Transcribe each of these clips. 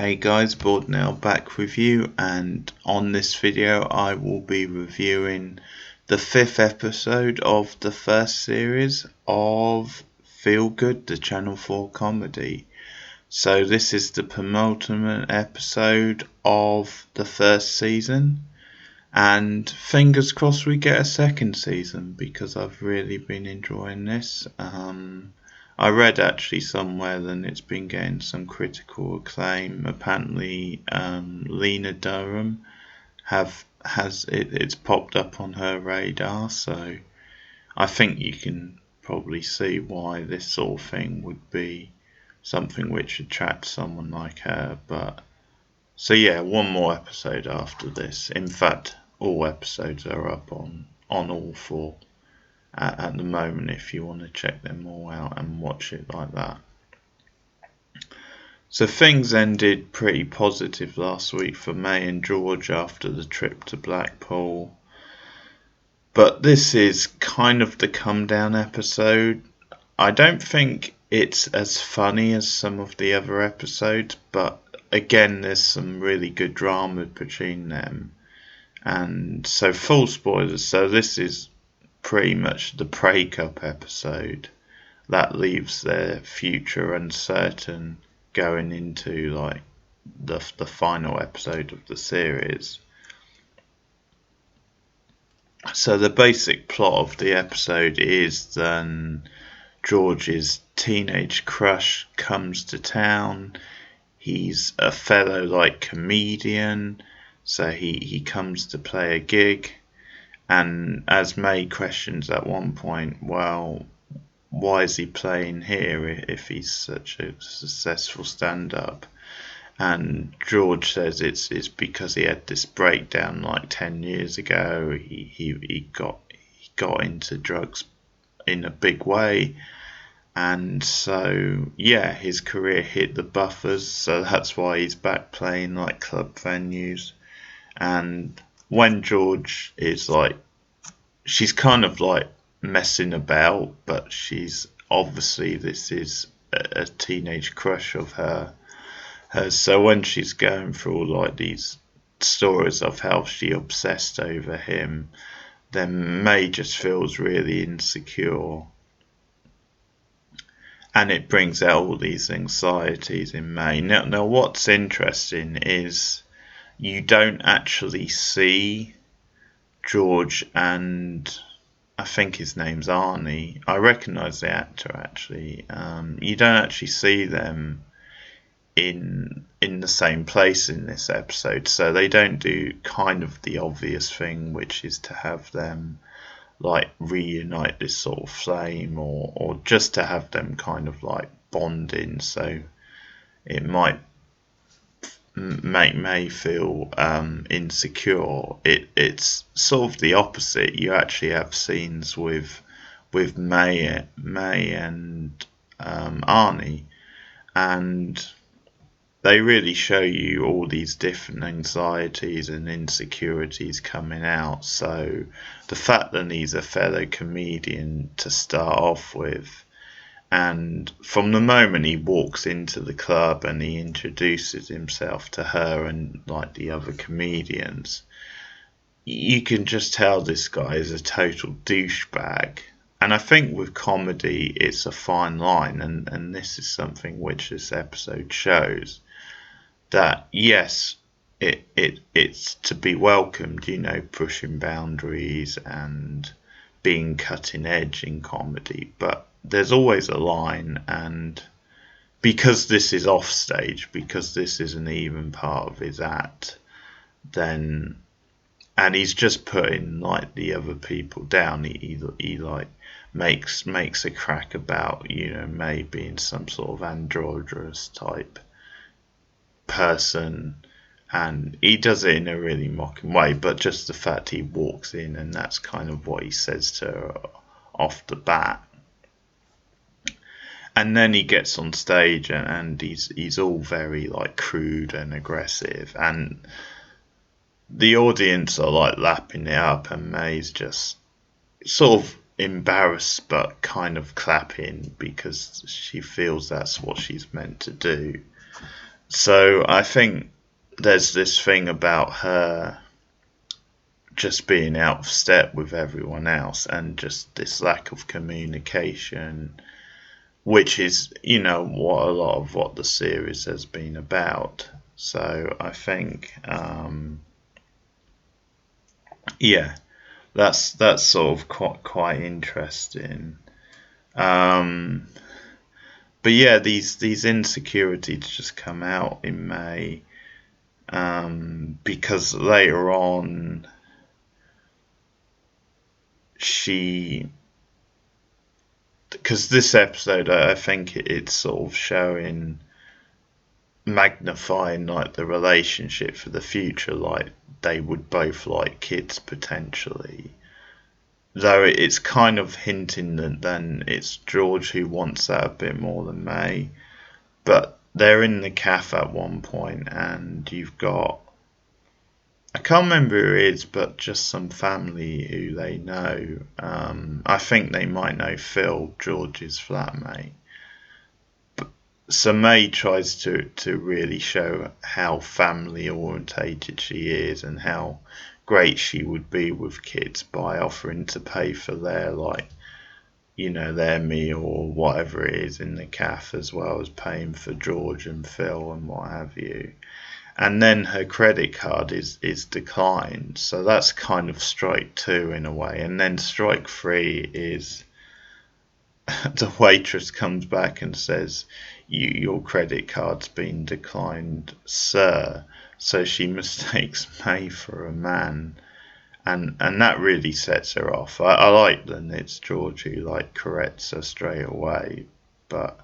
Hey guys, Board now back with you, and on this video I will be reviewing the 5th episode of the first series of Feel Good, the Channel 4 comedy. So this is the penultimate episode of the first season, and fingers crossed we get a second season because I've really been enjoying this. I read actually somewhere that it's been getting some critical acclaim. Apparently, Lena Durham it's popped up on her radar, so I think you can probably see why this sort of thing would be something which attracts someone like her. But so yeah, one more episode after this. In fact, all episodes are up on all four at the moment if you want to check them all out and watch it like that. So things ended pretty positive last week for May and George after the trip to Blackpool. But this is kind of the come down episode. I don't think it's as funny as some of the other episodes, but again there's some really good drama between them. And so full spoilers, so this is pretty much the breakup episode that leaves their future uncertain going into like the final episode of the series. So the basic plot of the episode is then George's teenage crush comes to town. He's a fellow like comedian, so he comes to play a gig. And as May questions at one point, well, why is he playing here if he's such a successful stand-up? And George says it's because he had this breakdown like 10 years ago. He got into drugs in a big way, and so yeah, his career hit the buffers. So that's why he's back playing like club venues. And when George is like, she's kind of like messing about, but she's obviously, this is a teenage crush of her. So when she's going through like these stories of how she obsessed over him, then May just feels really insecure. And it brings out all these anxieties in May. Now what's interesting is you don't actually see George and I think his name's Arnie. I recognise the actor actually. You don't actually see them in the same place in this episode, so they don't do kind of the obvious thing, which is to have them like reunite this sort of flame, or just to have them kind of like bonding. So it might make May feel insecure. It's sort of the opposite. You actually have scenes with May and Arnie, and they really show you all these different anxieties and insecurities coming out. So the fact that he's a fellow comedian to start off with, and from the moment he walks into the club and he introduces himself to her and like the other comedians, you can just tell this guy is a total douchebag. And I think with comedy it's a fine line, and this is something which this episode shows, that yes, it's to be welcomed, you know, pushing boundaries and being cutting edge in comedy, but there's always a line. And because this is off stage, because this isn't even part of his act, then, and he's just putting like the other people down. He like makes a crack about, you know, May being some sort of androgynous type person, and he does it in a really mocking way. But just the fact he walks in and that's kind of what he says to her off the bat, and then he gets on stage and he's all very like crude and aggressive, and the audience are like lapping it up, and May's just sort of embarrassed but kind of clapping because she feels that's what she's meant to do. So I think there's this thing about her just being out of step with everyone else and just this lack of communication, which is, what a lot of what the series has been about. So I think, yeah, that's sort of quite interesting. Um, but yeah, these insecurities just come out in May, because later on she, because this episode, I think it's sort of showing, magnifying like the relationship for the future, like they would both like kids potentially. Though it's kind of hinting that then it's George who wants that a bit more than May. But they're in the cafe at one point, and you've got, I can't remember who it is, but just some family who they know. I think they might know Phil, George's flatmate. So May tries to really show how family orientated she is and how great she would be with kids by offering to pay for their, like, their meal or whatever it is in the cafe, as well as paying for George and Phil and what have you. And then her credit card is declined, so that's kind of strike two in a way. And then strike three is the waitress comes back and says, your credit card's been declined, sir. So she mistakes May for a man, and that really sets her off. I like that it's George who like corrects her straight away, but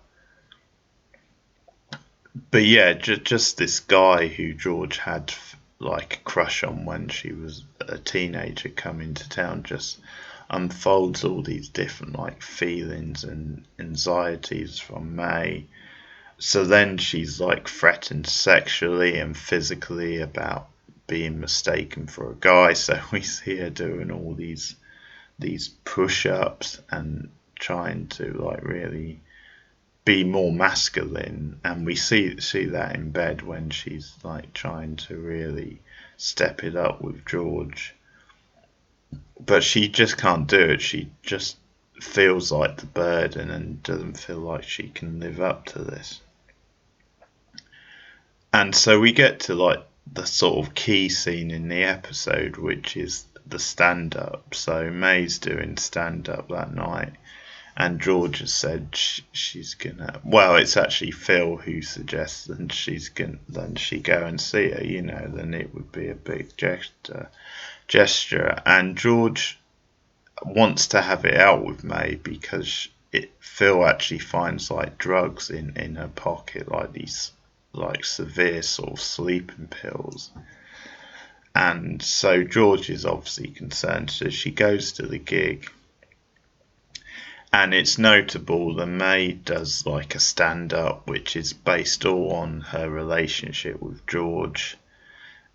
yeah, just this guy who George had like a crush on when she was a teenager coming to town just unfolds all these different like feelings and anxieties from May. So then she's like threatened sexually and physically about being mistaken for a guy. So we see her doing all these push-ups and trying to like really be more masculine, and we see that in bed when she's like trying to really step it up with George. But she just can't do it. She just feels like the burden and doesn't feel like she can live up to this. And so we get to like the sort of key scene in the episode, which is the stand up. So May's doing stand up that night, and George has said she's gonna. Well, it's actually Phil who suggests that she go and see her. Then it would be a big gesture, and George wants to have it out with May because Phil actually finds like drugs in her pocket, like these like severe sort of sleeping pills. And so George is obviously concerned, so she goes to the gig. And it's notable that May does like a stand up, which is based all on her relationship with George.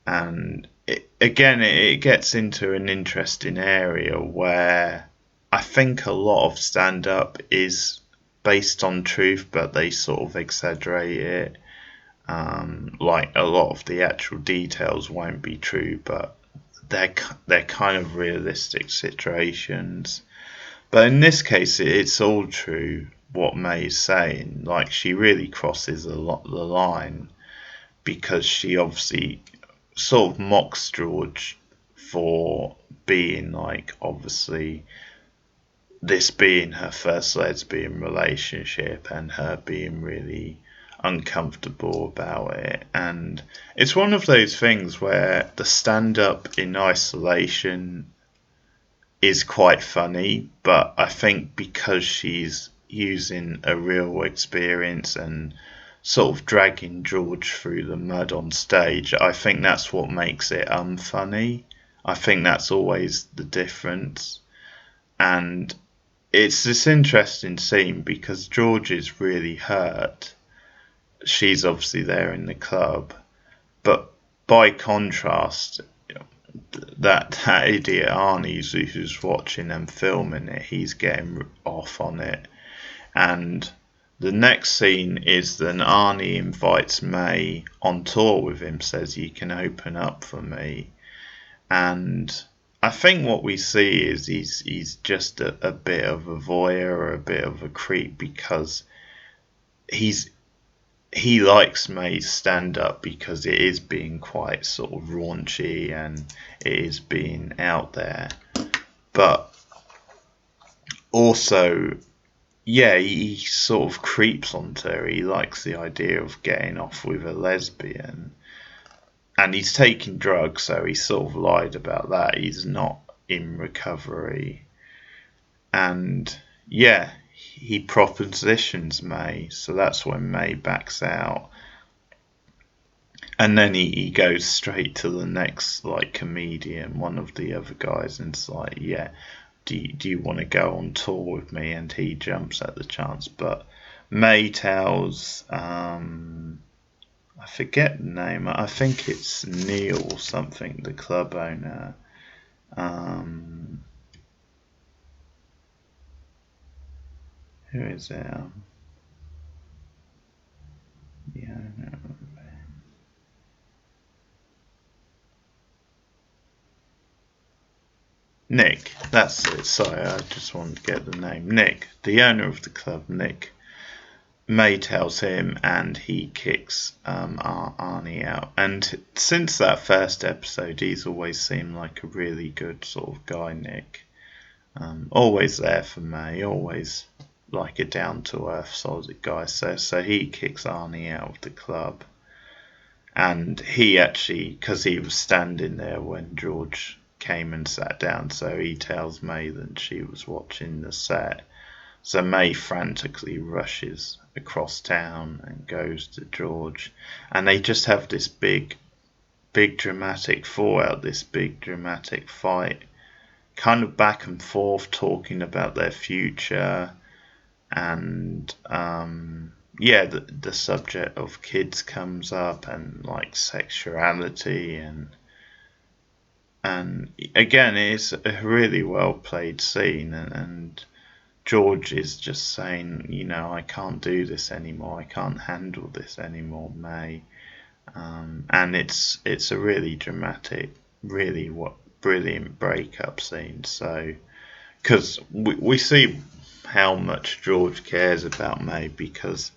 And it gets into an interesting area where I think a lot of stand up is based on truth, but they sort of exaggerate it. Like a lot of the actual details won't be true, but they're kind of realistic situations. But in this case, it's all true what May's saying. Like, she really crosses the line because she obviously sort of mocks George for being like, obviously, this being her first lesbian relationship and her being really uncomfortable about it. And it's one of those things where the stand up in isolation is quite funny, but I think because she's using a real experience and sort of dragging George through the mud on stage, I think that's what makes it unfunny. I think that's always the difference. And it's this interesting scene because George is really hurt. She's obviously there in the club, but by contrast, that idiot Arnie who's watching and filming it, he's getting off on it. And the next scene is then Arnie invites May on tour with him, says you can open up for me. And I think what we see is he's just a bit of a voyeur or a bit of a creep, because he likes May's stand up because it is being quite sort of raunchy and it is being out there. But also, yeah, he sort of creeps onto her. He likes the idea of getting off with a lesbian. And he's taking drugs, so he sort of lied about that. He's not in recovery. And yeah, he propositions May, so that's when May backs out. And then he goes straight to the next like comedian, one of the other guys, and it's like, yeah, do you want to go on tour with me? And he jumps at the chance, but May tells I forget the name. I think it's Neil or something, the club owner. Who is it? Yeah, no. Nick, that's it. Sorry, I just wanted to get the name. Nick, the owner of the club, Nick. May tells him, and he kicks Arnie out. And since that first episode, he's always seemed like a really good sort of guy, Nick. Always there for May, always like a down-to-earth, solid guy. So he kicks Arnie out of the club. And he actually, because he was standing there when George came and sat down, so he tells May that she was watching the set. So May frantically rushes across town and goes to George, and they just have this big dramatic fallout, this big dramatic fight, kind of back and forth, talking about their future, and yeah, the subject of kids comes up, and like sexuality, and again, it's a really well played scene, and George is just saying, I can't do this anymore. I can't handle this anymore, May. And it's a really dramatic, really brilliant breakup scene. So, because we see how much George cares about May, because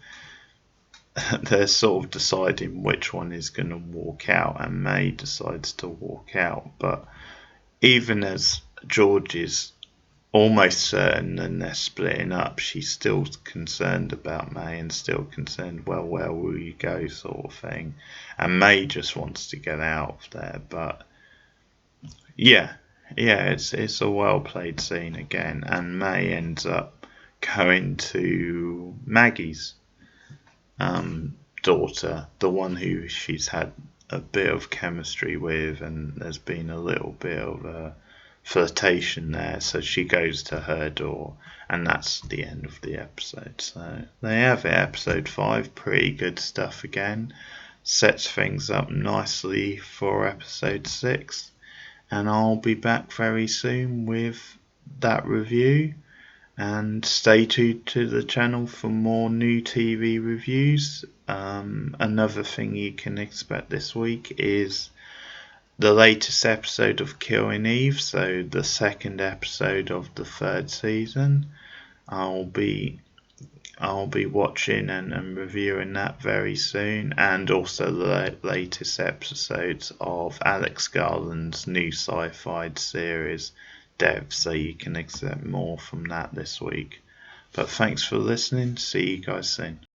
they're sort of deciding which one is going to walk out, and May decides to walk out. But even as George is almost certain and they're splitting up, she's still concerned about May, and still concerned, well, where will you go, sort of thing. And May just wants to get out of there. But yeah, it's a well played scene again, and May ends up going to Maggie's daughter, the one who she's had a bit of chemistry with, and there's been a little bit of a flirtation there, so she goes to her door, and that's the end of the episode. So they have it, episode 5, pretty good stuff again, sets things up nicely for episode 6, and I'll be back very soon with that review. And stay tuned to the channel for more new TV reviews. Another thing you can expect this week is the latest episode of Killing Eve, so the second episode of the 3rd season. I'll be watching and reviewing that very soon, and also the latest episodes of Alex Garland's new sci-fi series Dev, so you can expect more from that this week. But thanks for listening. See you guys soon.